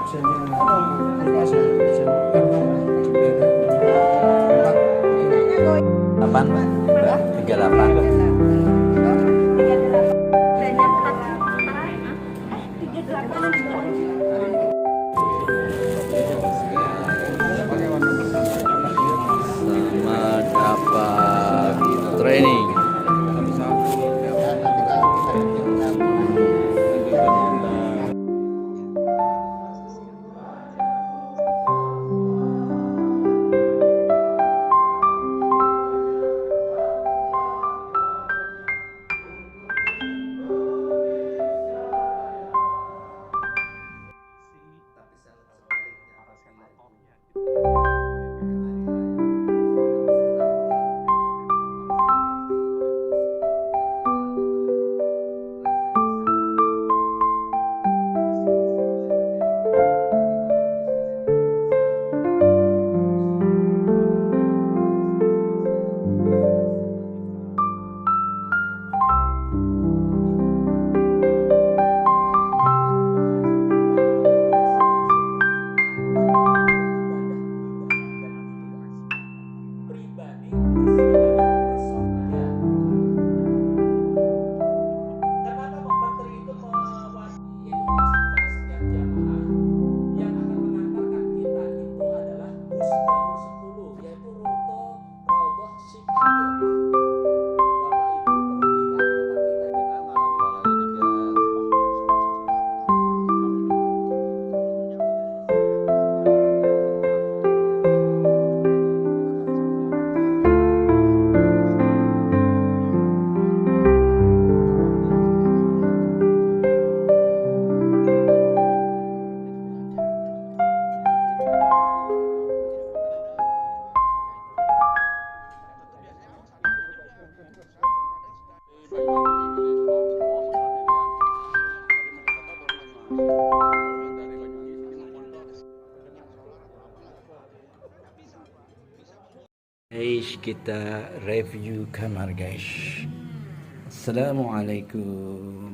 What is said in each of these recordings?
Delapan, 38. Selamat dapat training. Guys, kita review kamar guys. Assalamualaikum.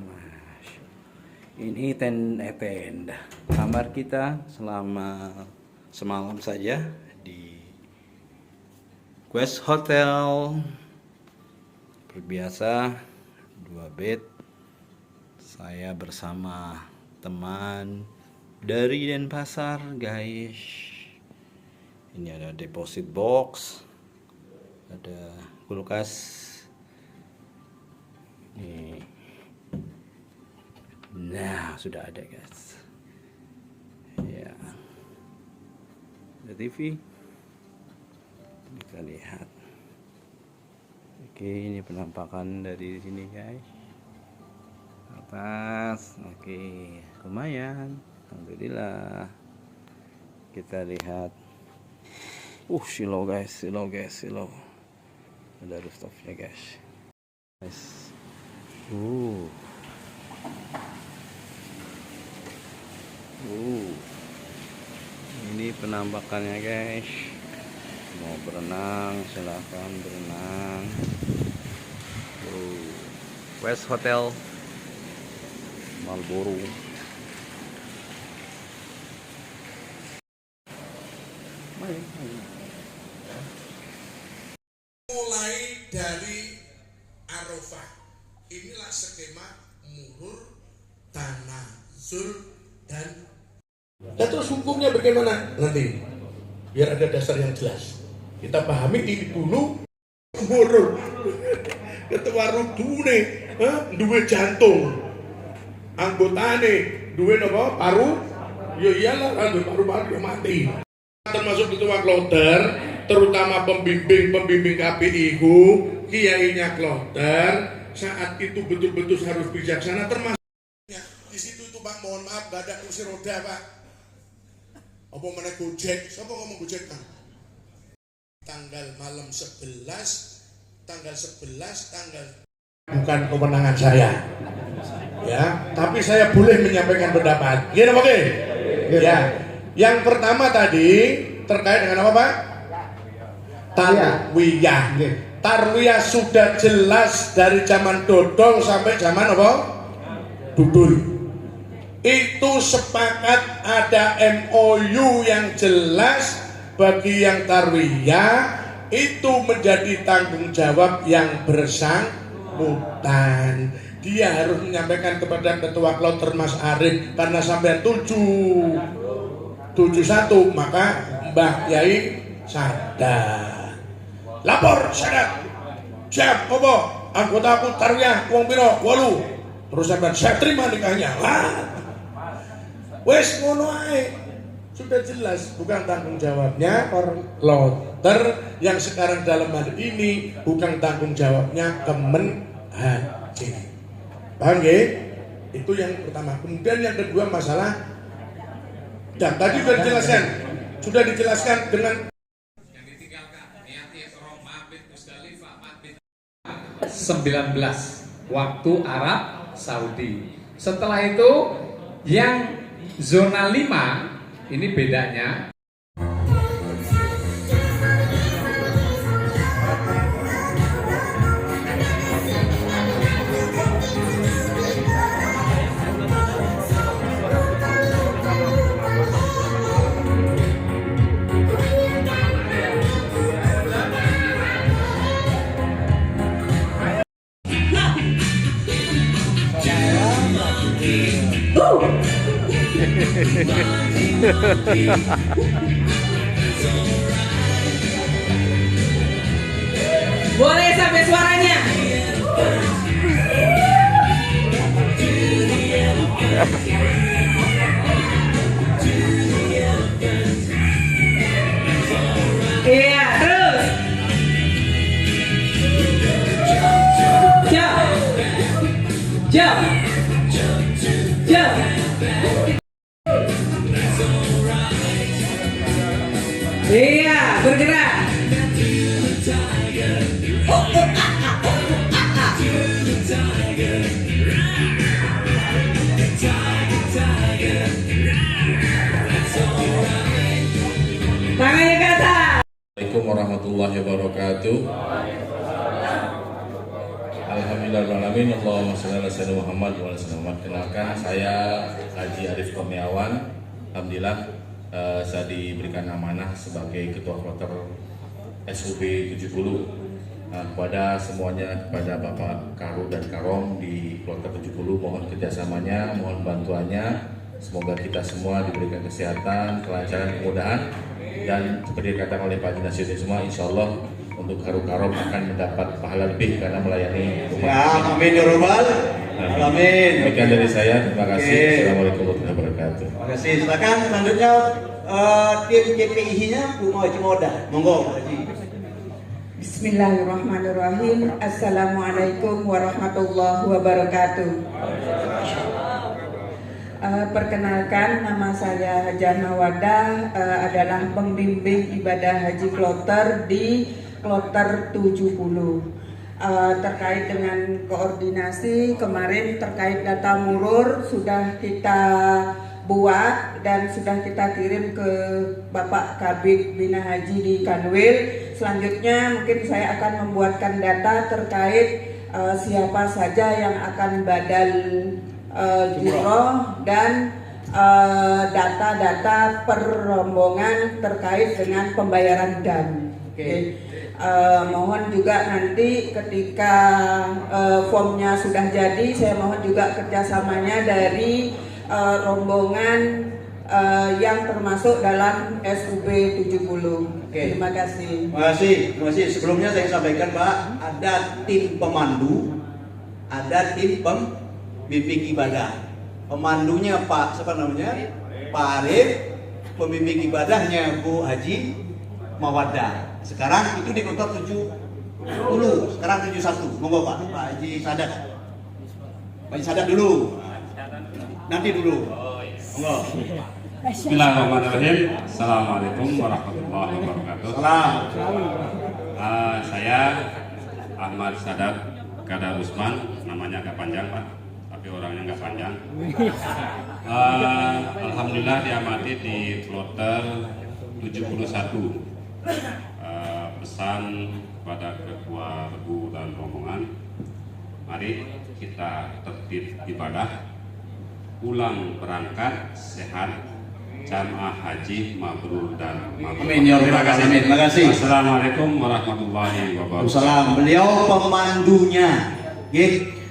Ini tenda kamar kita selama semalam saja di Quest Hotel. Berbiasa 2 bed. Saya bersama teman dari Denpasar guys. Ini ada deposit box, ada kulkas, nih. Nah, sudah ada guys. Ya, ada TV, kita lihat. Oke, ini penampakan dari sini guys, atas. Oke, lumayan, alhamdulillah. Kita lihat, silo guys, silo. Ada rooftopnya guys. Ini penampakannya guys. Mau berenang silahkan berenang. Quest Hotel Marlboro. Mulai dari Arafah, inilah skema muhur, tanazul, dan terus hukumnya bagaimana nanti, biar ada dasar yang jelas. Kita pahami ini dulu. Muhur ketua rudune duwe jantung, anggotane duwe napa paru, ya iyalah kan paru-paru mati. Termasuk ketua kloter, terutama pembimbing KPI-ku, kiainya kloter, saat itu betul-betul harus bijaksana. Termasuk di situ itu Pak, mohon maaf gak ada kursi roda Pak. Apa mana gojek? Siapa ngomong gojek kan? Tanggal 11 bukan kewenangan saya, ya. Tapi saya boleh menyampaikan pendapat. Gini oke? Ya. Yang pertama tadi terkait dengan apa Pak? Tarwiyah. Tarwiyah sudah jelas dari zaman Dodong sampai zaman apa? Dudul. itu sepakat ada MOU yang jelas bagi yang tarwiyah itu menjadi tanggung jawab yang bersangkutan. Dia harus menyampaikan kepada ketua kloter Mas Arif karena sampai 771 maka Mbah Yai sadar. Lapor sadar. Siap apa? Anggota aku tarwiyah wong piro? 8. Terus sampean saya terima nikahnya. Wes ngono ae. Sudah jelas bukan tanggung jawabnya kloter yang sekarang dalam hal ini bukan tanggung jawabnya Kemen Haji. Paham ya? Itu yang pertama. Kemudian yang kedua masalah dan tadi sudah dijelaskan dengan 19 waktu Arab Saudi. Setelah itu yang zona 5 ini bedanya. Boleh sampai suaranya. Iya, terus. Jump. Jump. Jump. Iya, bergerak. Tangannya ke atas. Assalamualaikum warahmatullahi wabarakatuh. Alhamdulillahirrahmanirrahim. Allahumma shalli ala sayyidina Muhammad wa ala sallam. Kenalkan, saya Haji Arif Kurniawan. Alhamdulillah saya diberikan amanah sebagai Ketua Kloter SUB 70. Kepada semuanya, kepada Bapak Karu dan Karom di Kloter 70, mohon kerjasamanya, mohon bantuannya. Semoga kita semua diberikan kesehatan, kelancaran, kemudahan, dan seperti dikatakan oleh Pak Dinas semua, insya Allah untuk Karu Karom akan mendapat pahala lebih karena melayani umat. Ya, amin ya robbal. Amin. Demikian dari saya, terima kasih. Oke. Assalamualaikum warahmatullahi wabarakatuh. Terima kasih. Silakan selanjutnya tim CPI-nya Bu Haji Moda. Monggo Bu Haji. Bismillahirrahmanirrahim. Assalamualaikum warahmatullahi wabarakatuh. Perkenalkan, nama saya Hajah Mawadah, adalah pembimbing ibadah haji kloter di Kloter 70. Terkait dengan koordinasi kemarin terkait data murur sudah kita buat dan sudah kita kirim ke Bapak Kabid Bina Haji di Kanwil. Selanjutnya mungkin saya akan membuatkan data terkait siapa saja yang akan badal jumroh dan data-data perombongan terkait dengan pembayaran dam. Oke. Mohon juga nanti ketika formnya sudah jadi, saya mohon juga kerjasamanya dari rombongan yang termasuk dalam SUB 70. Oke. Terima kasih. Terima kasih. Sebelumnya saya sampaikan Pak, ada tim pemandu, ada tim pembimbing ibadah. Pemandunya Pak, siapa namanya? Pak Arif. Pembimbing ibadahnya Bu Haji Mawadah. Sekarang itu di Kloter 70, sekarang 71. Monggo Pak Haji Sadat. Pak Haji Sadat dulu. Nanti dulu. Monggo. Bismillahirrahmanirrahim. Assalamualaikum warahmatullahi wabarakatuh. Salam. Saya Ahmad Sadat Kadar Usman, namanya agak panjang Pak, tapi orangnya nggak panjang. Alhamdulillah diamati di Kloter 71. Pesan kepada ketua rebu dan rombongan, mari kita tertib ibadah pulang berangkat sehat, jamaah haji mabrur dan mabrur. Amin ya rabbal alamin. Terima kasih. Assalamualaikum warahmatullahi wabarakatuh. Salam. Beliau pemandunya,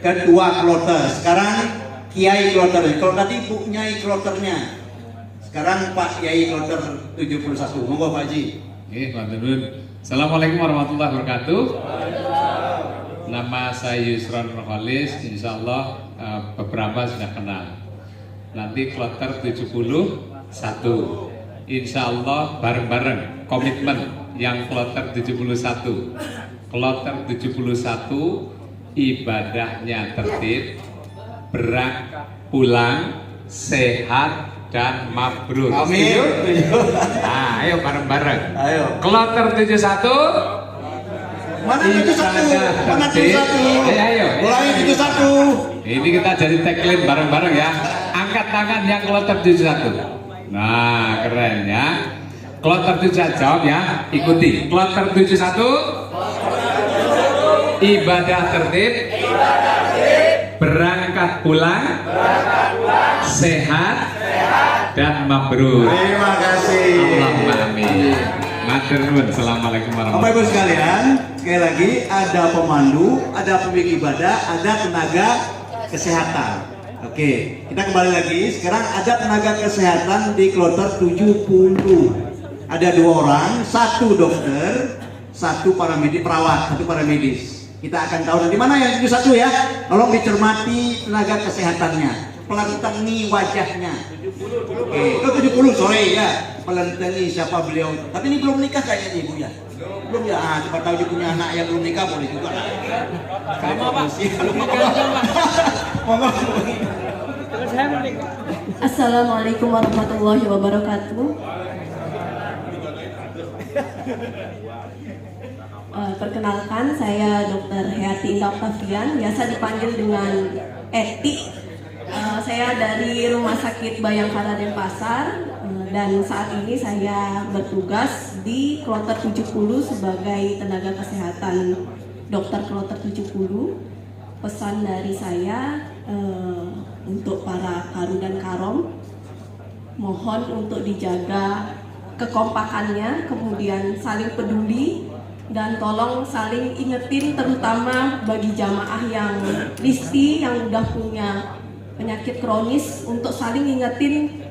ketua kloter. Sekarang Kiai kloter. Kalau tadi Bu Nyai kloternya, sekarang Pak Kiai kloter 71. Monggo Pak Haji. Pak Turun. Assalamualaikum warahmatullahi wabarakatuh. Nama saya Yusron Rohalis. Insya Allah beberapa sudah kenal. Nanti kloter 71. Insya Allah bareng-bareng komitmen yang kloter 71. Kloter 71 ibadahnya tertib, berangkat pulang sehat dan mabrur. Amin. Nah, ayo bareng-bareng. Ayo. Kloter 71. Mana 71? Mana 71? Ayo. Mulai 71. Ini kita jadi tagline bareng-bareng ya. Angkat tangan yang kloter 71. Nah, keren ya. Kloter 71 jawab ya. Ikuti. Kloter 71. Ibadah tertib. Berangkat pulang. Sehat. Dan mabrur. Terima kasih. Allahumma amin. Matur nuwun. Assalamualaikum Bapak Ibu warahmatullahi wabarakatuh. sekalian, sekali lagi ada pemandu, ada pembimbing ibadah, ada tenaga kesehatan. Oke, kita kembali lagi. Sekarang ada tenaga kesehatan di kloter 70. Ada 2 orang, 1 dokter, 1 paramedis, perawat, 1 paramedis. Kita akan tahu nanti mana yang 71 ya. Tolong dicermati tenaga kesehatannya. Pelentengi wajahnya. Oke, itu 70 sorry ya. Pelentengi siapa beliau. Tapi ini belum nikah kayaknya Ibu ya. Belum ya. Ah, coba tahu dia punya anak yang belum nikah boleh juga lah. Sama Pak. Assalamualaikum warahmatullahi wabarakatuh. Perkenalkan, saya Dr. Hayati Indah Octavian, biasa dipanggil dengan Eti. Saya dari Rumah Sakit Bayangkara Denpasar, dan saat ini saya bertugas di kloter 70 sebagai tenaga kesehatan dokter kloter 70. Pesan dari saya untuk para karu dan karom, mohon untuk dijaga kekompakannya, kemudian saling peduli, dan tolong saling ingetin, terutama bagi jamaah yang listi yang udah punya penyakit kronis, untuk saling ingetin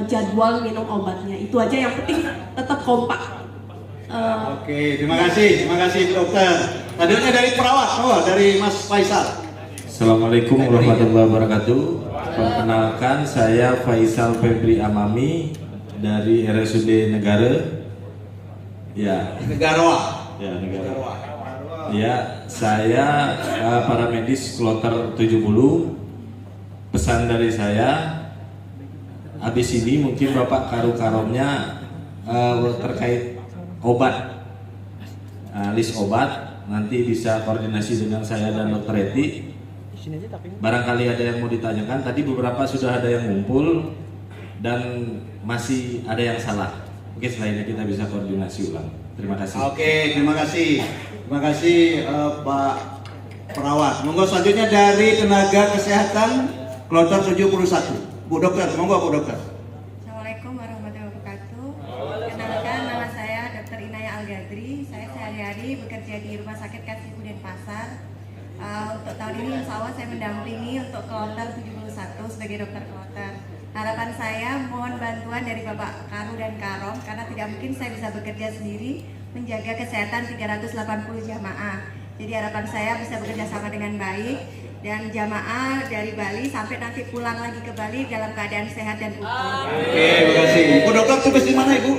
jadwal minum obatnya. Itu aja, yang penting tetap kompak. Oke, terima kasih Bu Dokter. Tadinya dari perawat, dari Mas Faisal. Assalamualaikum warahmatullahi wabarakatuh. Perkenalkan, saya Faisal Febri Amami dari RSUD Negara. Ya. Negarawa. Ya, Negara. Ya, saya para medis kloter 70. Pesan dari saya, habis ini mungkin Bapak karu-karomnya terkait obat, list obat, nanti bisa koordinasi dengan saya dan Dokter Eti. Barangkali ada yang mau ditanyakan. Tadi beberapa sudah ada yang ngumpul dan masih ada yang salah. Oke, setelah ini kita bisa koordinasi ulang. Terima kasih. Oke, terima kasih. Terima kasih Pak Perawat. Monggo selanjutnya dari tenaga kesehatan kloter 71. Bu Dokter, monggo Bu Dokter. Assalamualaikum warahmatullahi wabarakatuh. Kenalkan, nama saya Dr. Inaya Al-Gadri. Saya sehari-hari bekerja di Rumah Sakit Kasihu Denpasar. Untuk tahun ini insya Allah saya mendampingi untuk kloter 71 sebagai dokter kloter. Harapan saya mohon bantuan dari Bapak Karu dan Karom, karena tidak mungkin saya bisa bekerja sendiri menjaga kesehatan 380 jamaah. Jadi harapan saya bisa bekerja sama dengan baik, dan jamaah dari Bali sampai nanti pulang lagi ke Bali dalam keadaan sehat dan utuh. Oke, terima kasih. Bu Dokter tugas di mana Ibu?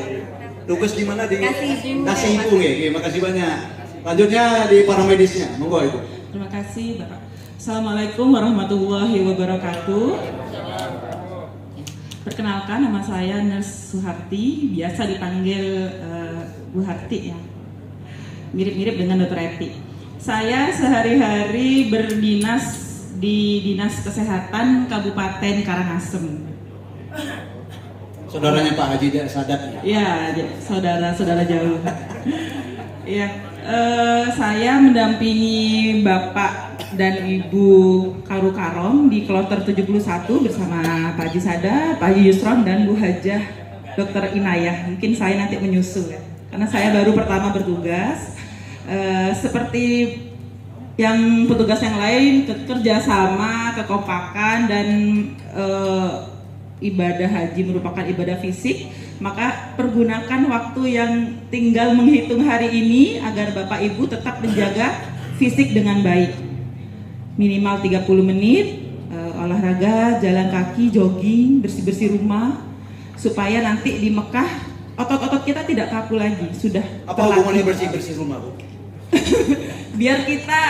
Tugas di mana di Kasihu ya. Oke, makasih banyak. Lanjutnya di paramedisnya. Monggo Ibu. Terima kasih Bapak. Assalamualaikum warahmatullahi wabarakatuh. Perkenalkan, nama saya Nurse Suharti, biasa dipanggil Bu Harti ya. Mirip-mirip dengan Dr. Eti. Saya sehari-hari berdinas di Dinas Kesehatan Kabupaten Karangasem. Saudaranya Pak Haji Sadat. Ya, saudara-saudara jauh. Ya, saya mendampingi Bapak dan Ibu Karu Karom di kloter 71 bersama Pak Haji Sada, Pak Haji Yusron dan Bu Hajah Dr. Inayah. Mungkin saya nanti menyusul ya, karena saya baru pertama bertugas. Seperti yang petugas yang lain, kerjasama, kekompakan, dan ibadah haji merupakan ibadah fisik, maka pergunakan waktu yang tinggal menghitung hari ini agar Bapak Ibu tetap menjaga fisik dengan baik. Minimal 30 menit olahraga, jalan kaki, jogging, bersih-bersih rumah, supaya nanti di Mekah otot-otot kita tidak kaku lagi, sudah Apa hubungannya bersih-bersih rumah, Bu? Biar kita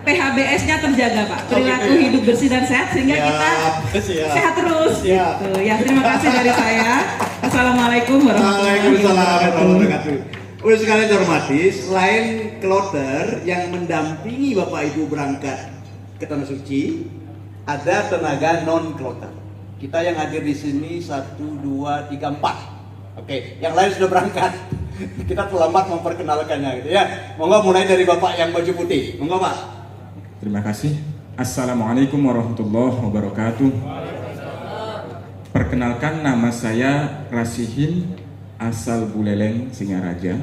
PHBS-nya terjaga, Pak. Perilaku hidup bersih dan sehat sehingga kita sehat terus. Gitu. Ya, terima kasih dari saya. Assalamualaikum warahmatullahi wabarakatuh. Udah sekalian hormati, selain kloter yang mendampingi Bapak Ibu berangkat ke Tanah Suci, ada tenaga non kloter. Kita yang hadir di sini 1, 2, 3, 4. Oke, yang lain sudah berangkat. Kita terlambat memperkenalkannya gitu ya. Monggo mulai dari Bapak yang baju putih. Monggo, Pak. Terima kasih. Assalamualaikum warahmatullahi wabarakatuh. Perkenalkan, nama saya Rasihin, asal Buleleng, Singaraja.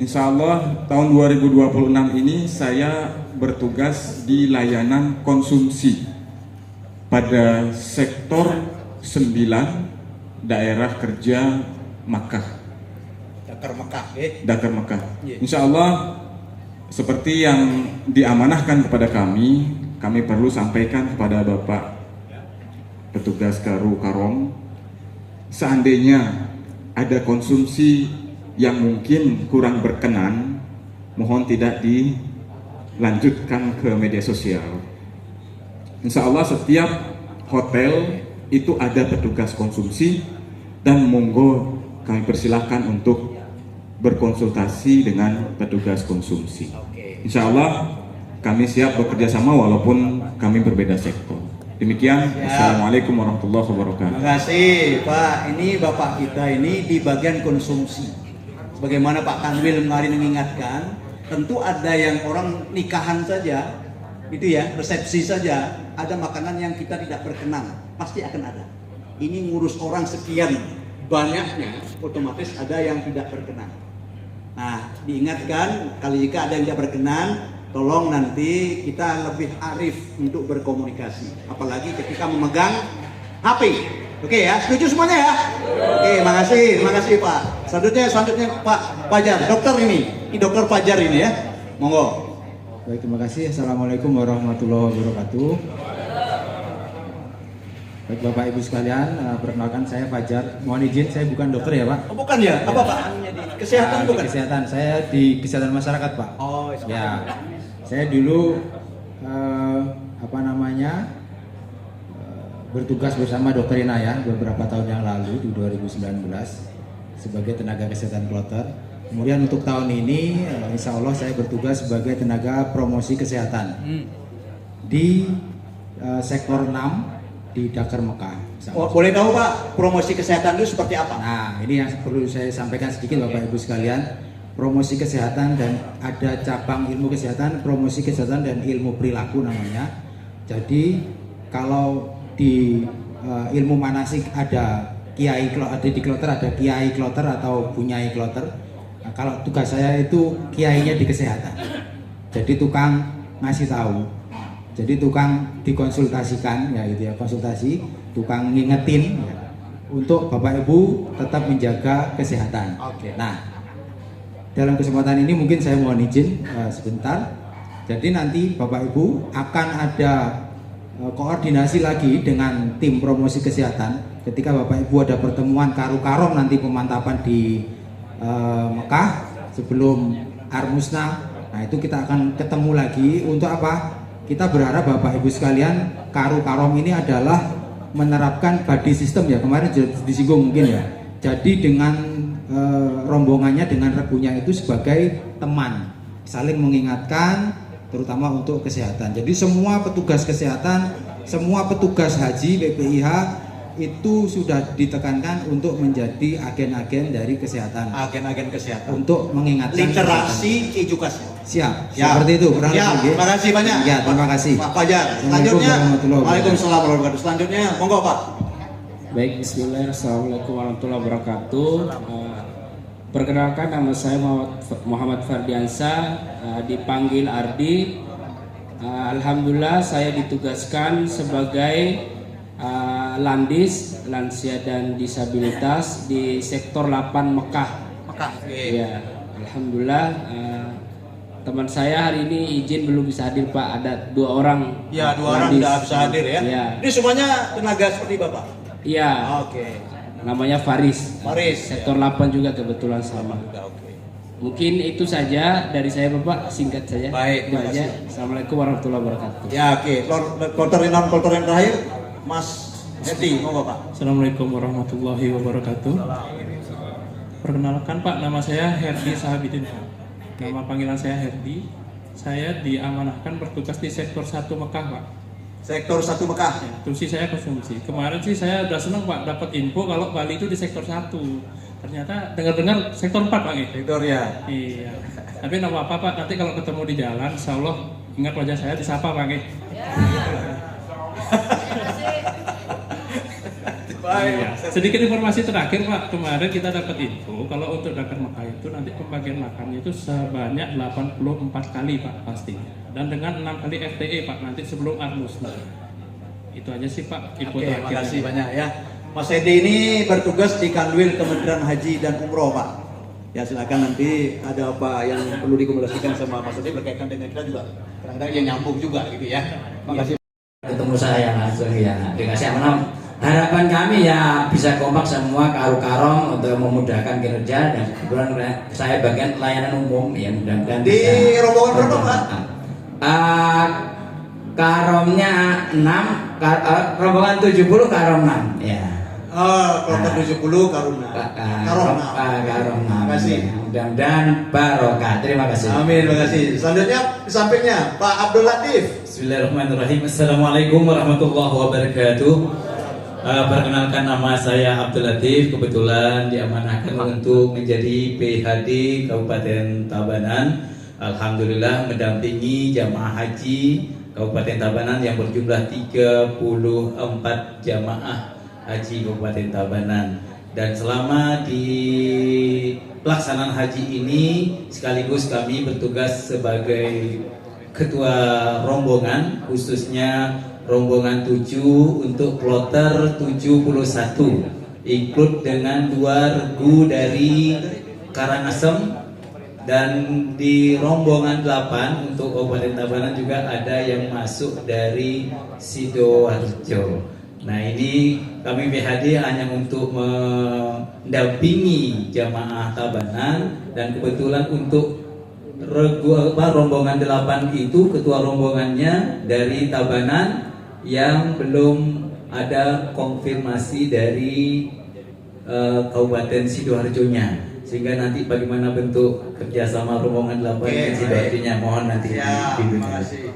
Insya Allah tahun 2026 ini saya bertugas di layanan konsumsi pada sektor 9 daerah kerja Makkah. Dakar Makkah. Insya Allah seperti yang diamanahkan kepada kami perlu sampaikan kepada Bapak petugas Karu Karom, seandainya ada konsumsi yang mungkin kurang berkenan, mohon tidak dilanjutkan ke media sosial. Insya Allah setiap hotel itu ada petugas konsumsi, dan monggo kami persilahkan untuk berkonsultasi dengan petugas konsumsi. Insya Allah kami siap bekerja sama walaupun kami berbeda sektor. Demikian, Assalamualaikum warahmatullahi wabarakatuh. Terima kasih, Pak. Ini Bapak kita ini di bagian konsumsi. Bagaimana Pak Kanwil kemarin mengingatkan, tentu ada yang orang nikahan saja, itu ya, resepsi saja, ada makanan yang kita tidak berkenan, pasti akan ada. Ini ngurus orang sekian banyaknya, otomatis ada yang tidak berkenan. Nah, diingatkan, kali jika ada yang tidak berkenan, tolong nanti kita lebih arif untuk berkomunikasi, apalagi ketika memegang HP. Oke ya, setuju semuanya ya? Oke, terima kasih Pak. Selanjutnya Pak Fajar, dokter ini dokter Fajar ini ya, monggo. Baik, terima kasih. Assalamualaikum warahmatullahi wabarakatuh. Baik Bapak Ibu sekalian, perkenalkan saya Fajar. Mohon izin, saya bukan dokter ya Pak. Oh, bukan ya? Apa Pak? Kesehatan bukan? Kesehatan, saya di kesehatan masyarakat Pak. Oh, ya. Saya dulu bertugas bersama Dr. Inayah beberapa tahun yang lalu di 2019 sebagai tenaga kesehatan kloter. Kemudian untuk tahun ini, insya Allah saya bertugas sebagai tenaga promosi kesehatan di sektor 6 di Dakar Mekah. Oh, boleh tahu Pak, promosi kesehatan itu seperti apa? Nah, ini yang perlu saya sampaikan sedikit Bapak Ibu sekalian. Promosi kesehatan, dan ada cabang ilmu kesehatan, promosi kesehatan dan ilmu perilaku namanya. Jadi kalau di ilmu manasik ada kiai, ada di kloter ada kiai kloter atau bunyai kloter. Nah, kalau tugas saya itu kiainya di kesehatan. Jadi tukang ngasih tahu. Jadi tukang dikonsultasikan ya gitu ya, konsultasi, tukang ngingetin ya, untuk Bapak Ibu tetap menjaga kesehatan. Oke. Nah, dalam kesempatan ini mungkin saya mohon izin sebentar. Jadi nanti Bapak Ibu akan ada koordinasi lagi dengan tim promosi kesehatan ketika Bapak Ibu ada pertemuan Karu Karom nanti pemantapan di Mekah sebelum Armusna. Nah, itu kita akan ketemu lagi untuk apa? Kita berharap Bapak Ibu sekalian, Karu Karom ini adalah menerapkan body system ya, kemarin disinggung mungkin ya. Jadi dengan rombongannya, dengan regunya itu sebagai teman, saling mengingatkan, terutama untuk kesehatan. Jadi semua petugas kesehatan, semua petugas haji PPIH itu sudah ditekankan untuk menjadi agen-agen dari kesehatan. Agen-agen kesehatan. Untuk mengingatkan literasi edukasi. Siap. Ya. Seperti itu kurang Ya, lebih. terima kasih banyak. Ya, terima kasih. Pak Fajar. Selanjutnya, Waalaikumsalam warahmatullahi wabarakatuh. Selanjutnya, monggo Pak. Baik, bismillah, assalamualaikum warahmatullahi wabarakatuh. Perkenalkan, nama saya Muhammad Fardiansa, dipanggil Ardi. Alhamdulillah saya ditugaskan sebagai Landis, lansia dan disabilitas di sektor 8 Mekah. Ya, alhamdulillah teman saya hari ini izin belum bisa hadir Pak, ada 2 orang. Ya, 2 orang sudah bisa hadir ya. Ya. Ini semuanya tenaga seperti Bapak. Iya. Oke. Namanya Faris. Faris. Sektor 8 juga kebetulan sama. Mungkin itu saja dari saya Bapak, singkat saja. Baik, itu terima aja. kasih. Assalamualaikum warahmatullahi wabarakatuh. Ya, oke. Kloter yang terakhir, Mas Hedi, monggo Pak. Assalamualaikum warahmatullahi wabarakatuh. Perkenalkan Pak, nama saya Herdi Sahabidin. Nama panggilan saya Herdi. Saya diamanahkan bertugas di sektor 1 Mekah Pak. Sektor 1 Mekah. Ya, tusi saya konsumsi. Kemarin sih saya udah senang Pak dapat info kalau Bali itu di sektor 1. Ternyata dengar-dengar sektor 4 Pak. Sektor ya. Iya. Tapi nama apa Pak? Nanti kalau ketemu di jalan, insya Allah ingat wajah saya disapa Pak. Iya. Sedikit informasi terakhir Pak, kemarin kita dapat info kalau untuk Dakar Mekah itu nanti pembagian makannya itu sebanyak 84 kali Pak pastinya, dan dengan 6 kali FTE Pak nanti sebelum Armusna. Itu aja sih Pak info Oke, terakhir. terima kasih banyak ya. Mas Hedi ini bertugas di Kanwil Kementerian Haji dan Umroh Pak. Ya silakan, nanti ada apa yang perlu dikomunikasikan sama Mas Hedi berkaitan dengan kita juga. Kadang-kadang yang nyambung juga gitu ya. Terima kasih. Ketemu saya langsung ya, dikasih amanah. Harapan kami ya bisa kompak semua karu-karong untuk memudahkan kinerja, dan kebetulan saya bagian layanan umum ya, mudah-mudahan Di rombongan berapa Pak? Karomnya 6, rombongan 70 karom 6 ya. Kloter 70 karom 6. Karom 6. Terima kasih. Mudah-mudahan barokah. Terima kasih. Amin, terima kasih. Selanjutnya di sampingnya Pak Abdul Latif. Bismillahirrahmanirrahim. Assalamualaikum warahmatullahi wabarakatuh. Perkenalkan, nama saya Abdul Latif, kebetulan diamanahkan untuk menjadi PHD Kabupaten Tabanan. Alhamdulillah mendampingi jamaah haji Kabupaten Tabanan yang berjumlah 34 jamaah haji Kabupaten Tabanan. Dan selama di pelaksanaan haji ini sekaligus kami bertugas sebagai ketua rombongan, khususnya rombongan 7 untuk kloter 71, include dengan 2 regu dari Karangasem, dan di rombongan 8 untuk Kabupaten Tabanan juga ada yang masuk dari Sidoarjo. Nah, ini kami PHD hanya untuk mendampingi jamaah Tabanan, dan kebetulan untuk rombongan 8 itu ketua rombongannya dari Tabanan yang belum ada konfirmasi dari Kabupaten Sidoarjo-nya, sehingga nanti bagaimana bentuk kerjasama rombongan 8 dan Sidoarjo-nya mohon nanti dibimbing.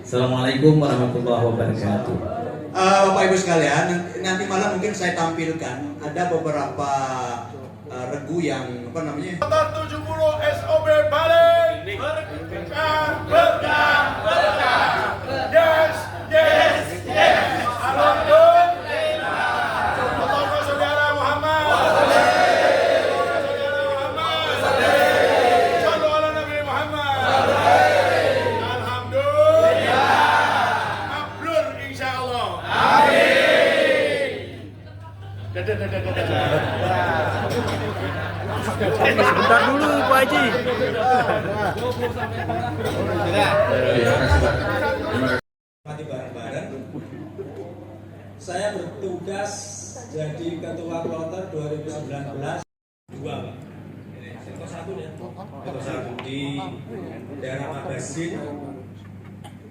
Assalamualaikum warahmatullahi wabarakatuh. Bapak Ibu sekalian, nanti malam mungkin saya tampilkan ada beberapa regu yang apa namanya? 70 SOB Bali. Berkah. Yes. Alhamdulillah. Allahumma sholli ala Muhammad. Shallu ala Nabi Muhammad. Alhamdulillah. Mabrur insyaallah. Amin. Sebentar dulu Pak Haji. Mati bareng-bareng. Saya bertugas jadi ketua kloter 2019 2 sektor 1 ya. Sektor 1 di daerah Magasin.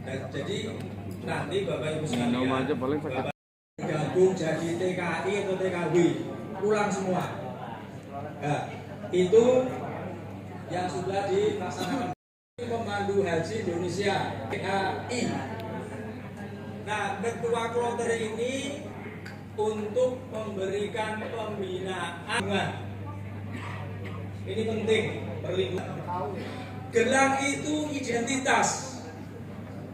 Nah, jadi nanti Bapak Ibu sekalian gabung jadi TKI atau TKW, pulang semua. Nah, itu yang sudah dilaksanakan Pemandu Haji Indonesia TKI. Nah, ketua kloter ini untuk memberikan pembinaan. Ini penting, perlindungan. gelang itu identitas,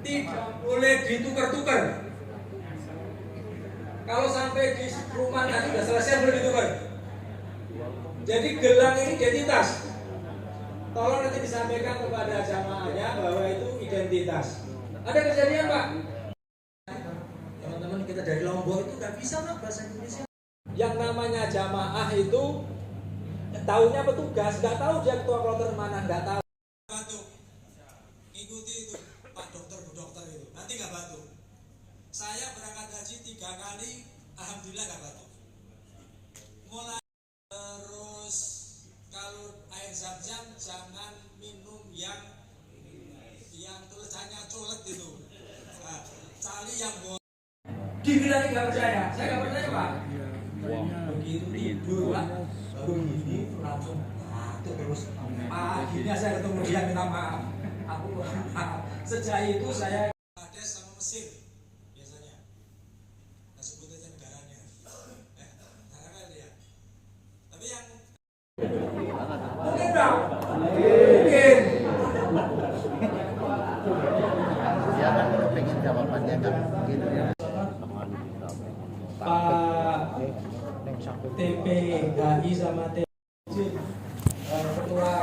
tidak boleh ditukar-tukar. Kalau sampai di rumah nanti sudah selesai boleh ditukar. Jadi gelang ini identitas. Tolong nanti disampaikan kepada jamaahnya bahwa itu identitas. Ada kejadian Pak? Teman-teman kita dari Lombok itu nggak bisa Pak bahasa Indonesia. Yang namanya jamaah itu taunya petugas, nggak tahu dia ketua kloter mana, nggak tahu. Batuk, ikuti itu Pak dokter Bu dokter itu, nanti nggak batuk. Saya berangkat haji 3 kali, alhamdulillah nggak batuk. Mulai terus kalau air zam-zam jangan minum yang tulisannya colet itu. Nah, cari yang dibilangin nggak percaya, saya nggak percaya Pak. Begitu tidur Pak, begini langsung batuk terus. Akhirnya saya ketemu dia minta maaf. Aku maaf. Sejak itu saya Bangladesh sama Mesir biasanya. Kita sebut aja negaranya. Negaranya dia. Tapi yang mungkin Bang, mungkin. Dia kan pengen jawabannya kan gitu ya. Pak TPHI sama ketua,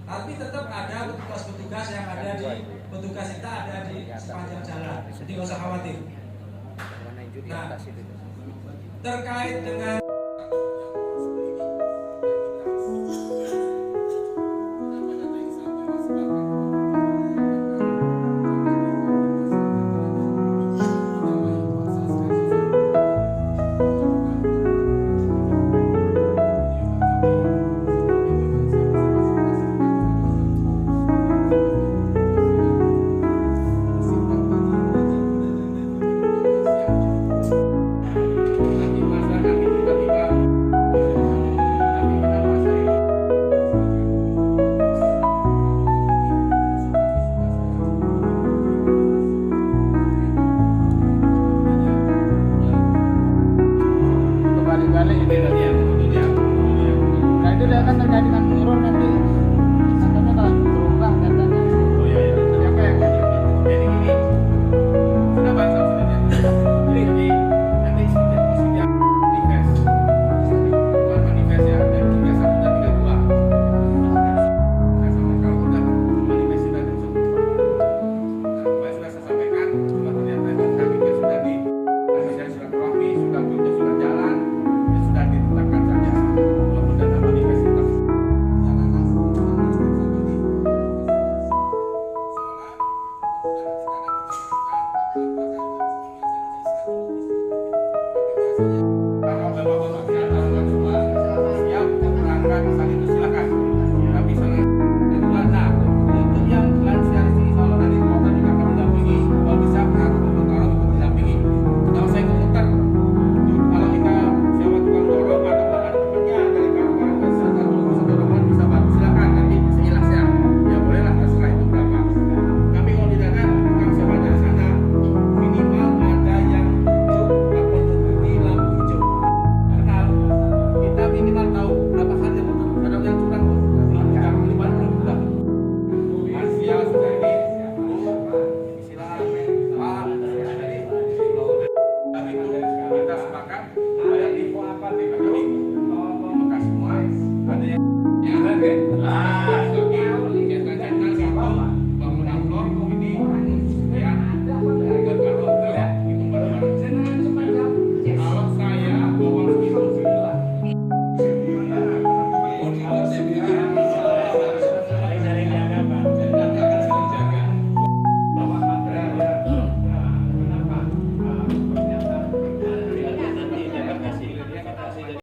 tapi tetap ada petugas-petugas yang ada di petugas kita ada di sepanjang jalan, jadi nggak usah khawatir. Nah, terkait dengan